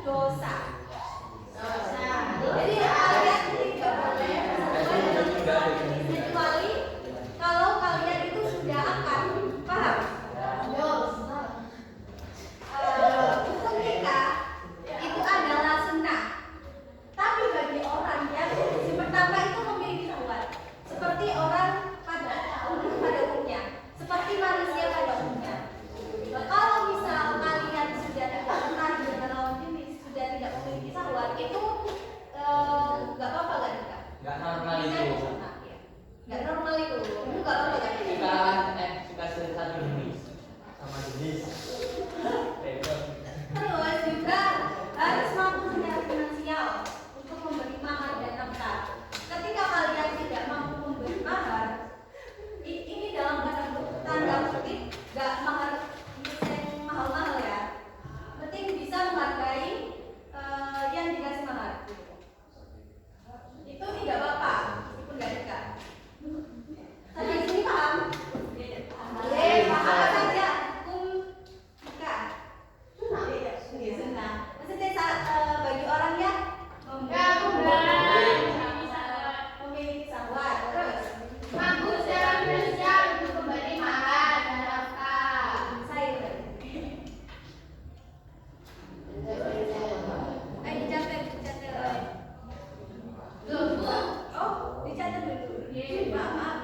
dosa. Jadi kalian tidak boleh berhubungan dengan suami istri kecuali kalau kalian itu sudah akad, paham? Hukum nikah itu adalah sunnah. Tapi bagi orang yang si pertama itu memiliki syahwat, seperti orang pada umumnya, seperti manusia pada umumnya. Nah, kalau misal kalian sudah tidak tertarik dengan lawan jenis, sudah tidak memiliki syahwat, itu nggak apa-apa kan nikah? Nggak normal itu. Nggak normal itu nggak apa-apa kan? Suka satu jenis sama jenis. Terus juga harus mampu mencari finansial untuk memberi mahar dan nafkah. Ketika kalian tidak mampu memberi mahar, ini dalam tanda kutip nggak mahar yang mahal-mahal ya. Penting bisa menghargai yang dikasih mahar. Itu tidak apa-apa, meskipun nggak nikah. Sampai sini paham? Paham saja hukum nikah. Sunnah. Maksudnya bagi orang yang memiliki syahwat, terus mampu secara finansial untuk memberi mahar dan nafkah. Dicatat. Oh, dicatat dulu. Maaf.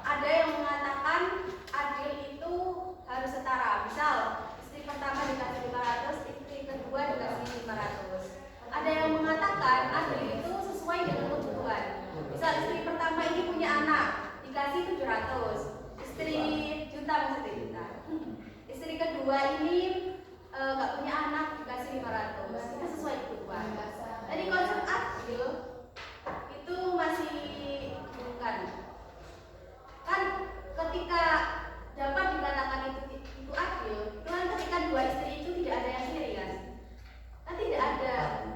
Ada yang mengatakan adil itu harus setara. Misal istri pertama berdua ini nggak punya anak dikasih 500, itu sesuai kebutuhan. Tadi konsep adil itu masih bukan kan ketika dapat dikatakan itu adil, kan ketika dua istri itu tidak ada yang iri kan? Kan tidak ada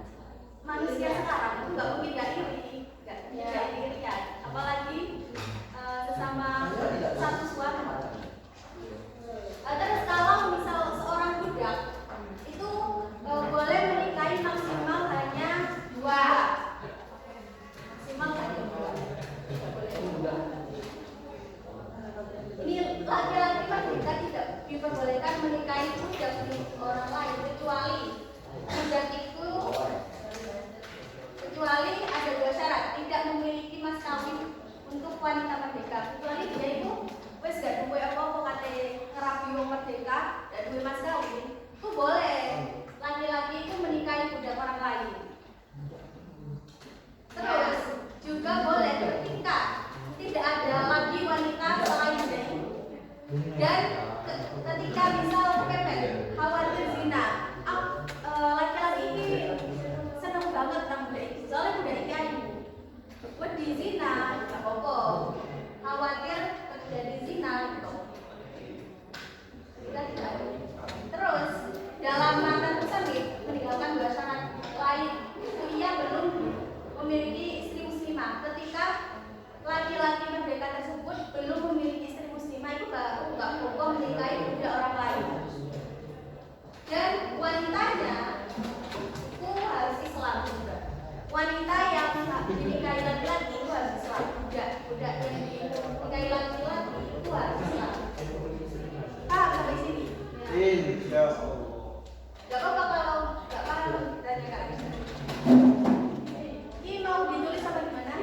manusia sekarang itu nggak mungkin nggak iri, nggak iri-irian, apalagi sesama satu suami. Terus kalau misal seorang budak itu boleh menikahi maksimal hanya 2, maksimal hanya 2. Ini laki-laki merdeka tidak diperbolehkan menikahi budak milik orang lain kecuali budak itu ada 2 syarat, tidak memiliki mas kawin untuk wanita merdeka, kecuali dia itu wes gak duwe apa-apa kate ngerabi wong merdeka dan duwe mas kawin, itu boleh laki-laki itu menikahi budak orang lain. Terus juga boleh ketika tidak ada lagi wanita selain dia itu. Dan ketika misal kepepet khawatir zina, laki-laki ini seneng banget tentang budak itu, soalnya budak itu ayu wedi zina, gak apa-apa, khawatir terjadi zina gitu. Kita tidak ada. Terus dalam mantan tersebut meninggalkan 2 syarat lain, itu ia belum memiliki istri muslimah. Ketika laki-laki merdeka tersebut belum memiliki istri muslimah, itu nggak boleh menikahi budak orang lain. Dan wanitanya itu harus Islam juga. Wanita yang dinikahi laki-laki itu harus Islam. Budak yang dinikahi laki-laki itu harus Islam. Sampai sini. Insya Allah. Gak apa-apa kalau gak paham ditanya Kak. Ini mau ditulis apa gimana?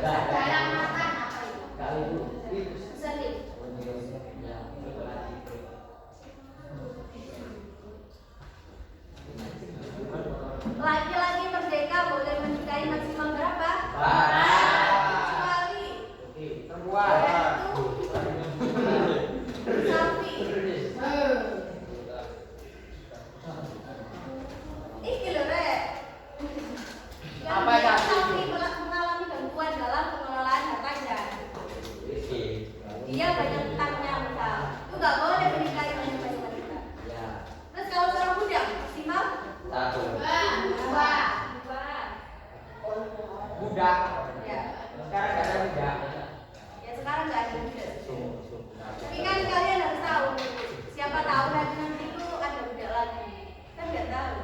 Dalam makan apa itu? Bisa nih. Laki-laki merdeka boleh menikahi maksimal berapa? Kecuali sapi. Iki lho Rek. Apa ya? Sapi mengalami gangguan dalam pengelolaan hartanya. Dia banyak utangnya misal, itu nggak boleh menikahi banyak wanita. Terus kalau seorang budak maksimal 2. Budak. ya. Sekarang gak ada budak. Ya sekarang nggak ada budak. Tapi kan kalian harus tahu, siapa tahu nanti itu ada budak lagi. Kan nggak tahu.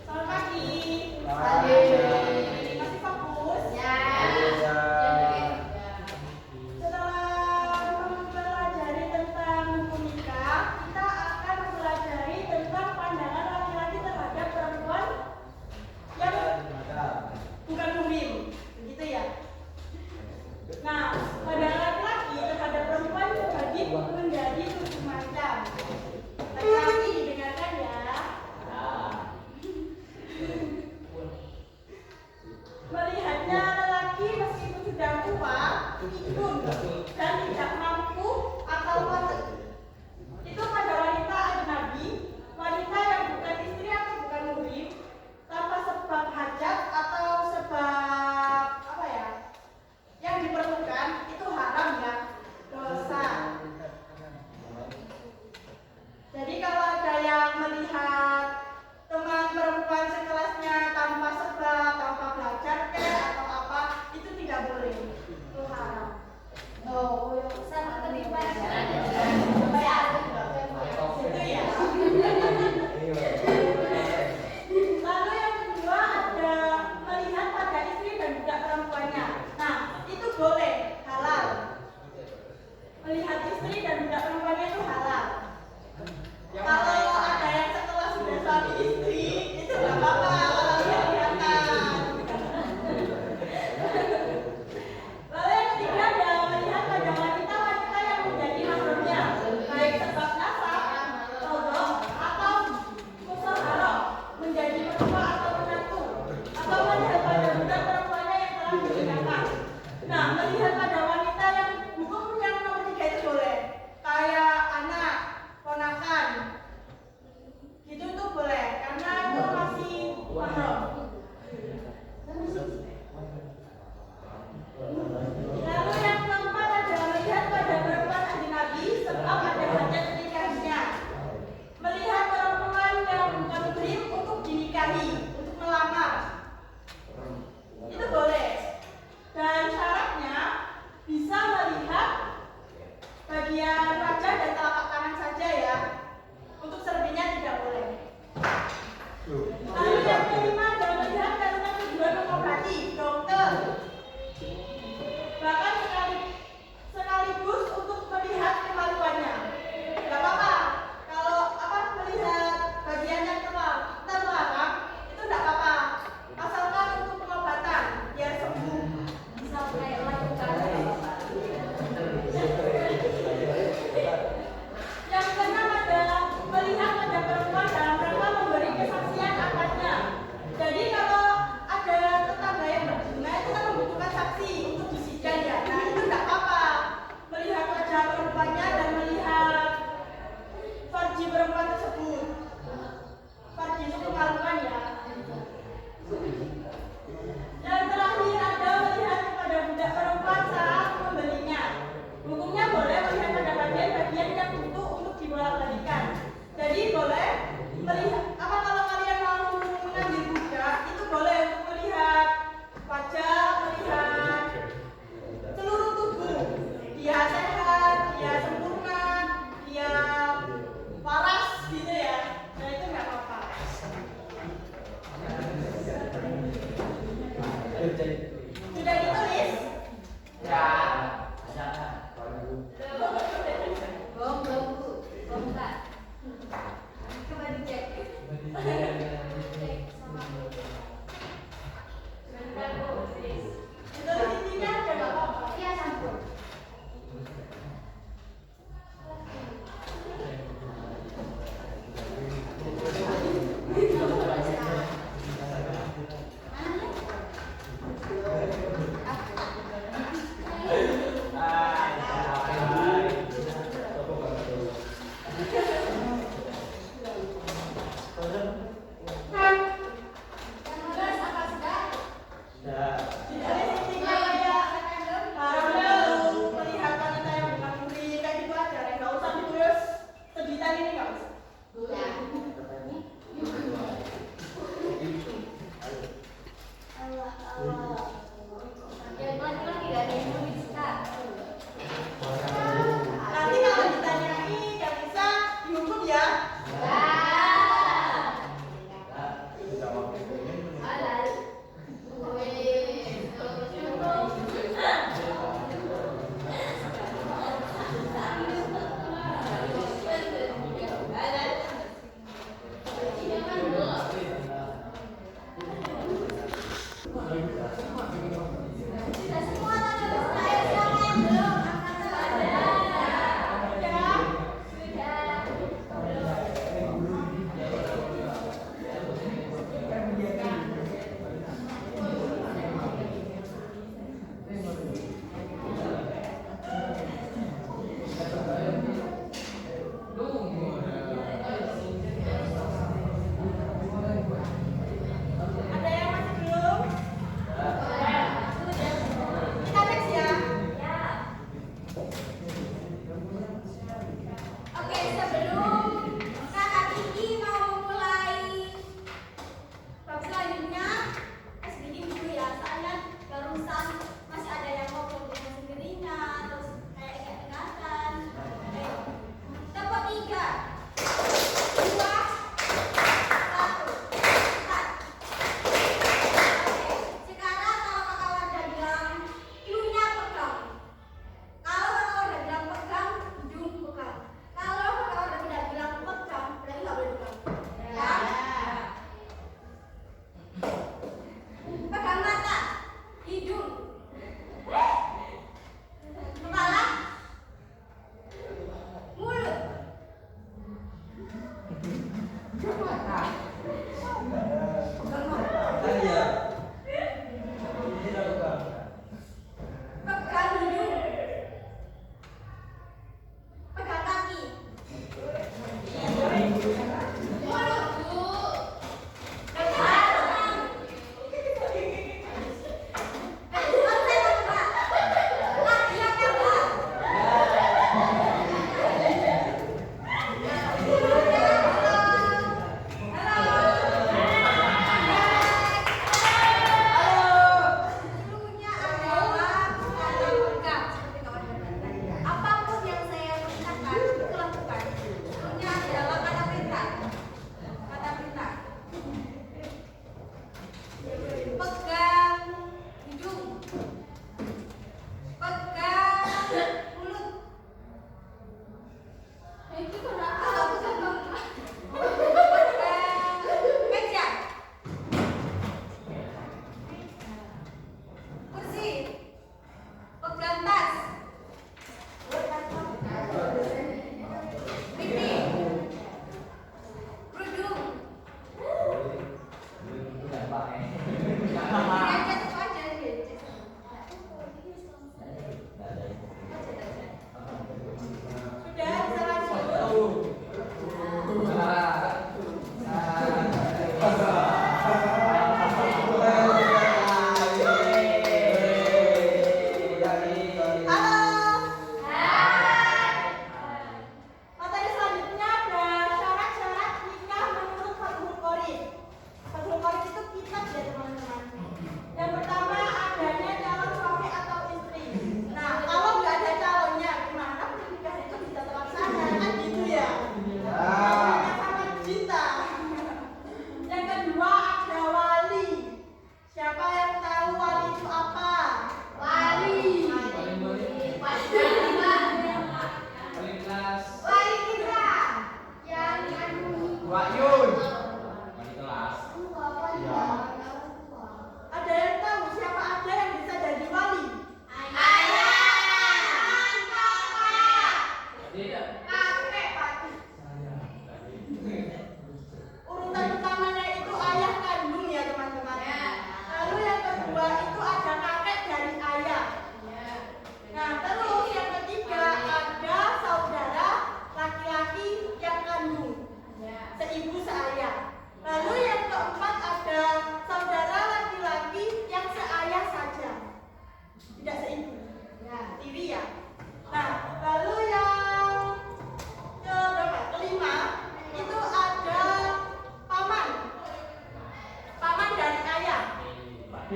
Selamat pagi. Pagi. Masih fokus? Ya. Setelah mempelajari tentang hukum nikah, kita akan mempelajari tentang pandangan laki-laki terhadap perempuan yang bukan muhrim, begitu ya. Nah, pandangan laki-laki terhadap perempuan terbagi menjadi 7 macam. Laki-laki didengarkan ya. Melihatnya lelaki meskipun sudah tua, pikun, dan tidak mampu atau kotor. Itu pada wanita ajnabi, wanita yang bukan istri atau bukan muhrim, tanpa sebab hajat atau sebab apa ya, yang diperlukan, itu haram ya, dosa. Jadi kalau ada yang melihat teman perempuan sekelasnya tanpa sebab, tanpa belajar atau apa, itu tidak boleh, itu haram. Sudah ditulis? Ya. Belum, Bu. Belum, Kak. Coba dicek. Sebentar, Bu. Please. Ditulis intinya aja nggak apa-apa. Iya, campur.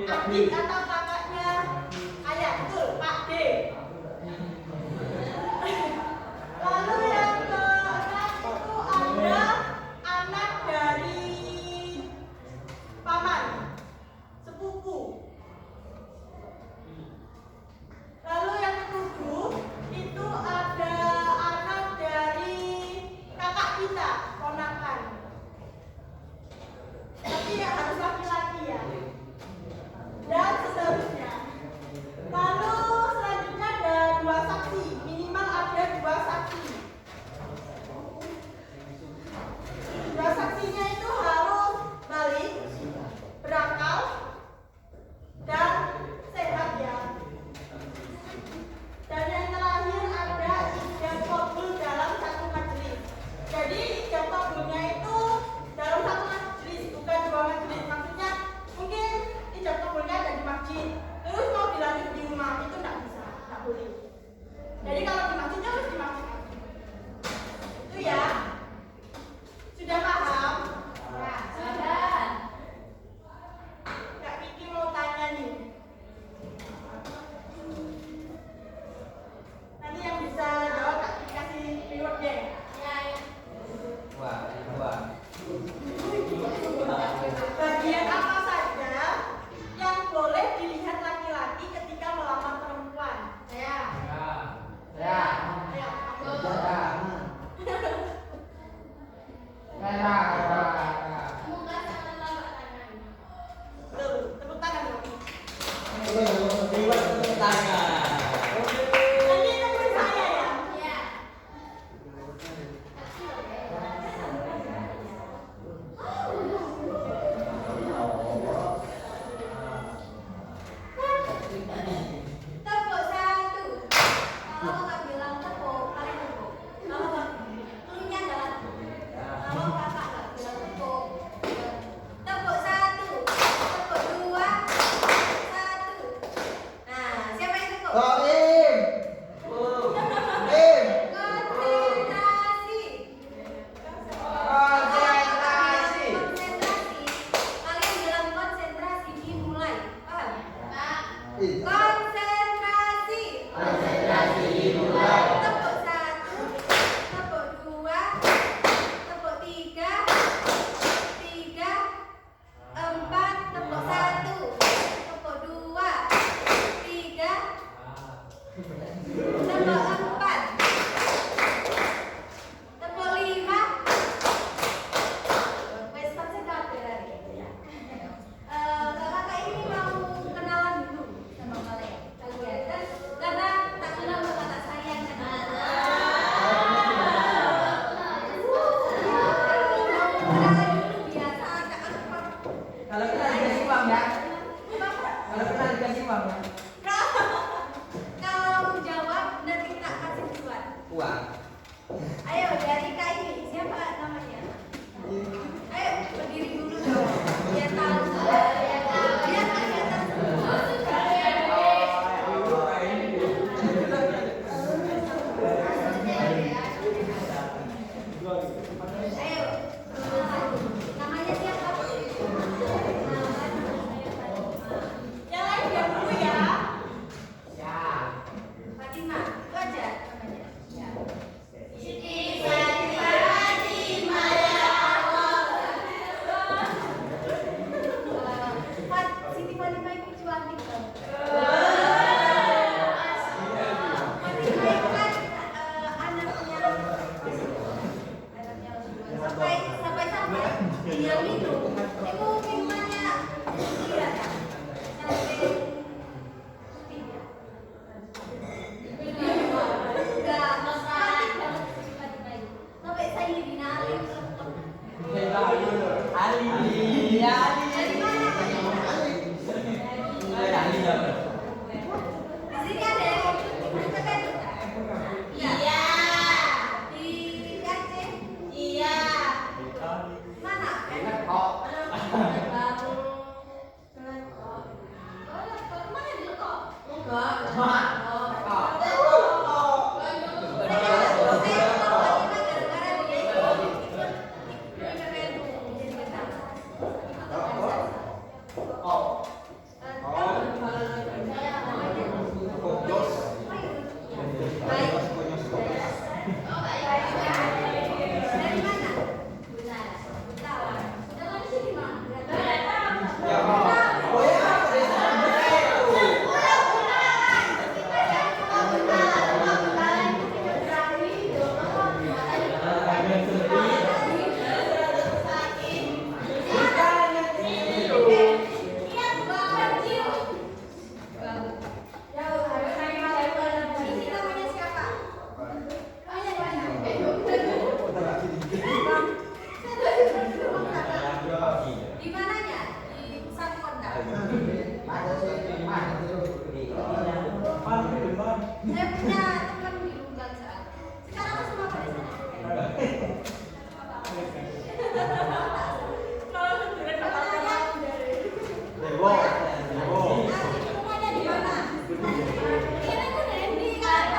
adik atau kakaknya ayah, betul Pak D. Lalu yang keenam itu ada anak dari paman, sepupu. Lalu yang ketujuh itu ada anak dari kakak kita, ponakan. Tapi ya harus laki-laki ya. Dan seterusnya. Lalu selanjutnya ada 2 saksi, minimal ada 2 saksi. 2 saksinya itu harus balik, berakal, dan sehat ya. Dan yang terakhir ada ijab qabul dalam satu majelis. Jadi ijab qabulnya itu dalam satu majelis, bukan 2 majelis. Maksudnya mungkin ijab qabulnya ada di masjid, terus mau dilanjut di rumah, itu tidak bisa, tidak boleh. Jadi kalau di masjidnya harus di masjid. Itu ya. Sudah paham? Ya, sudah. Kak Kiki mau tanya nih. Nanti yang bisa jawab Kak Kiki kasih reward deh. Ya, ya. Bagian apa saja yang boleh dilihat laki-laki ketika melamar perempuan? Saya. Ayo, Muka sama telapak tangan. tuh, tepuk tangan dong. Nanti temuin saya ya. Ya. Tepuk 1. Kalau kakak bilang tepuk, kalian tepuk. Kalau cluenya adalah kalau kakak nggak bilang tepuk, tepuk 1, tepuk 2, 1. Nah, siapa yang tepuk? Konsentrasi. Konsentrasi. Kalian bilang konsentrasi dimulai. Paham? Pak. Konsentrasi. Tepuk 1, tepuk 2, tepuk 3, 4, tepuk 1, tepuk 2, 3, tepuk 4, tepuk 5. Wes konsentrasi berarti. Kakak ini mau kenalan dulu sama kalian. Karena tak kenal maka tak sayang kan. Kenalan dulu biasa agak apa. Kalau kita dikasih uang ya? Kalau kita dikasih uang ya? Kalau jawab nanti tak kasih duluan. Uang. Ayo dari Kak ini siapa namanya? Ayo berdiri dulu dong. Biar tahu. Biar kelihatan semua. Ayo. Namanya siapa? Yang lain diam dulu ya. Fatima. Itu aja namanya. Ya. Siti Fatimah ya Allah. Siti Fatimah itu cuantik dong. Sampai dia minum itu minumannya iya kan sampai tidak enggak masalah banget sampai saya dinali Ali. dari mana di sini ada yang kita kan Iya. di Aceh Iya. mana Enak kok. Saya punya teman di Lumbaga. Sekarang aku semua pada sana. Kalau sendiri bakal kenal dari. Rumahnya di mana? Ini aku Randy kan.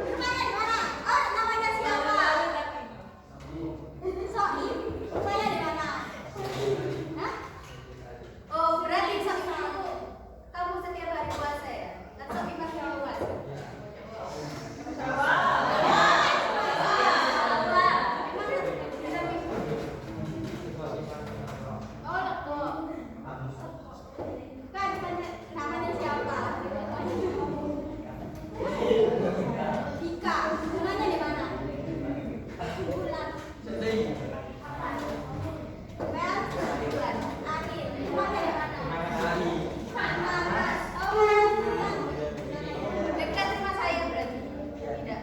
Rumahnya di mana? Oh, namanya siapa? Soim. Rumahnya di mana? Hah? Oh, berarti Soim aku. Kamu setiap hari puasa ya? Dan Soim masih mau puasa? Namanya siapa? Dika. Rumahnya di mana? Bulan. Mel. Bulan. Adil. Rumahnya di mana? Manas. Oh, Bulan. Dekat rumah saya berarti. Tidak.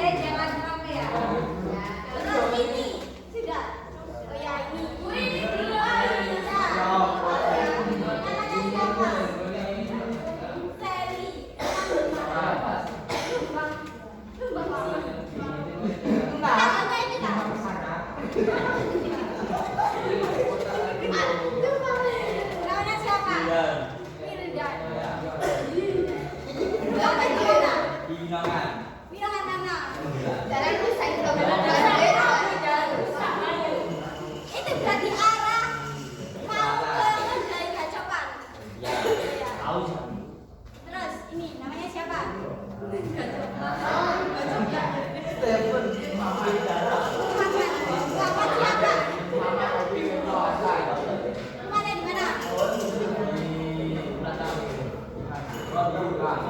Jangan sampai ya. Terus ini sudah. Oh ya ini. Ini namanya siapa? Mirdan. Bilangan mana? Jalan rusak itu Itu berarti arah mau ke dari Gacokan. Terus ini namanya siapa? Muhammad siapa? Rumahnya di mana? Lumbang.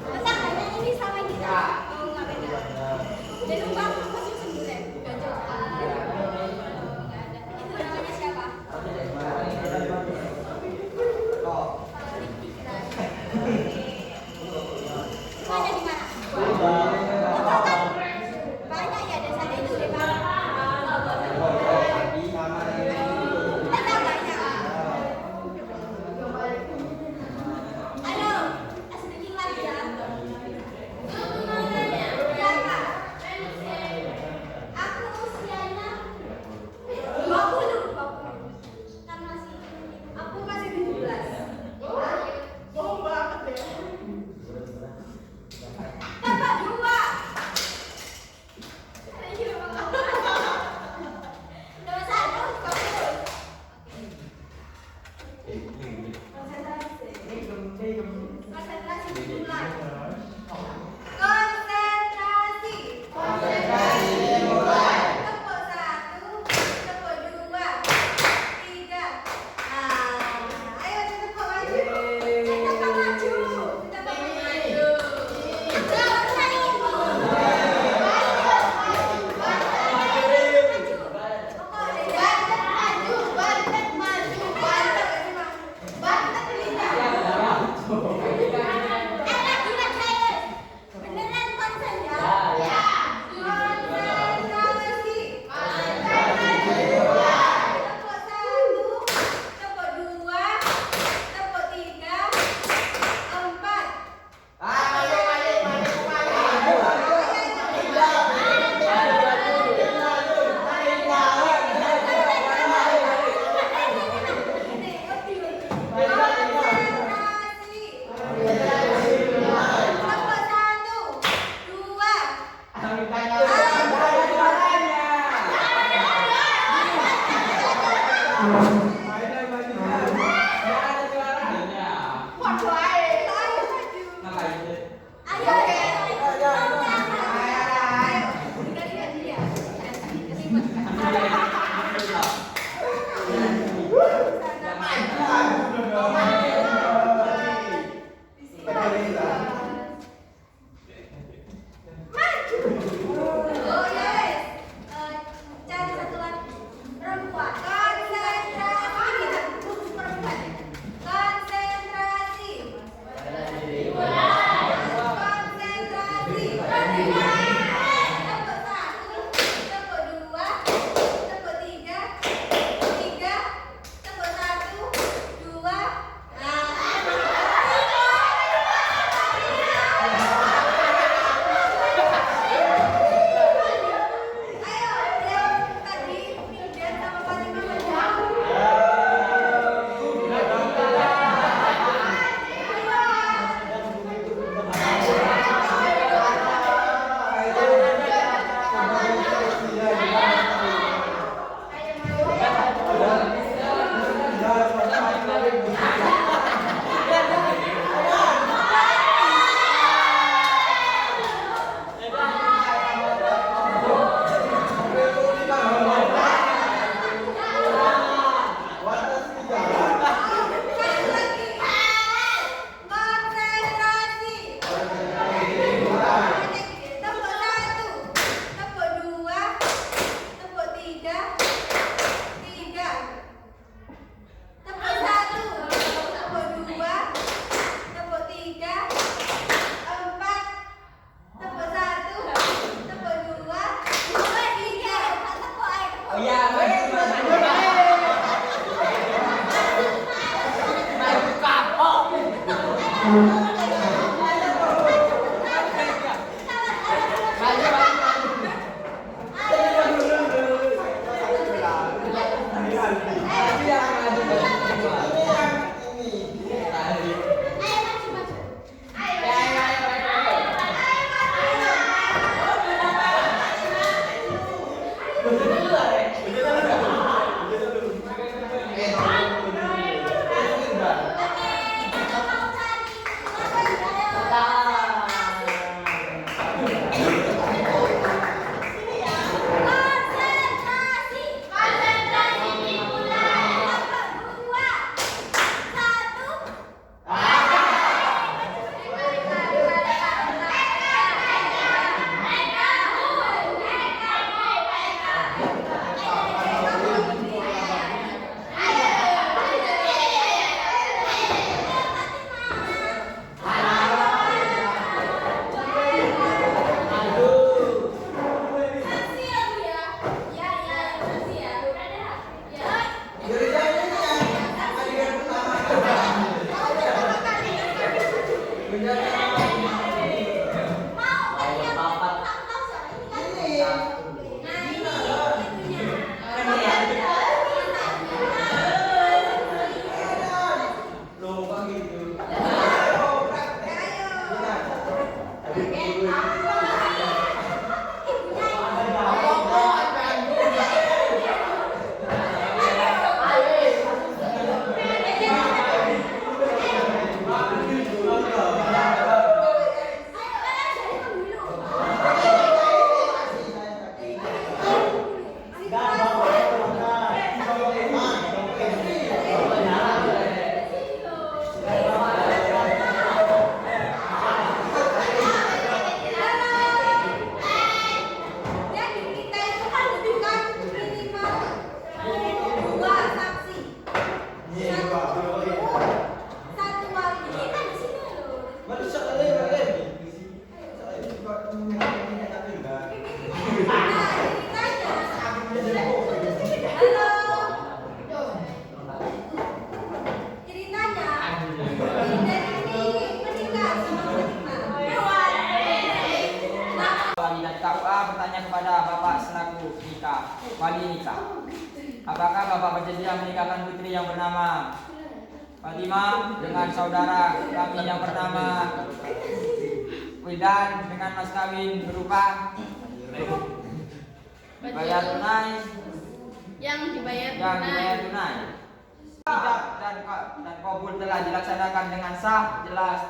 Tetangganya ini sama kita. Oh, nggak beda. Dan Lumbang musim sendiri. Gacokan. Oh, nggak ada. Waduh, ayo. Ayo. Ganti ya. Oh yes. Cari satu lagi. Perempuan. Konsentrasi kita. Khusus perempuan. Konsentrasi. Konsentrasi. Tepuk satu, tepuk dua, tepuk tiga, tepuk satu, dua. Ayo, yang tadi Mildan sama Fatima menjawab. Sekali lagi. Konsentrasi. Tepuk satu, tepuk dua, tepuk tiga. Tepuk satu, tepuk dua, tepuk tiga, empat. Tepuk satu, tepuk dua, tepuk tiga. Tepuk ayo. Oh iya, maju kapok. wali nikah. Apakah Bapak bersedia menikahkan putri yang bernama Fatimah dengan saudara kami yang bernama Wildan dengan mas kawin berupa bayar tunai? Ya. yang dibayar yang dibayar tunai. Ijab dan kabul telah dilaksanakan dengan sah, jelas,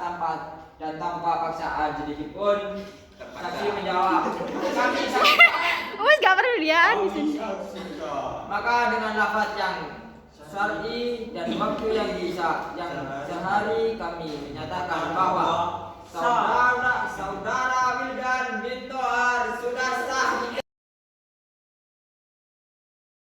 tanpa paksaan sedikit pun. Saksi menjawab, kami saksikan. Wes gak perlu dia di sini. Maka dengan lafaz yang syar'i dan waktu yang sehari kami menyatakan bahwa saudara Wildan bin Tohar sudah sah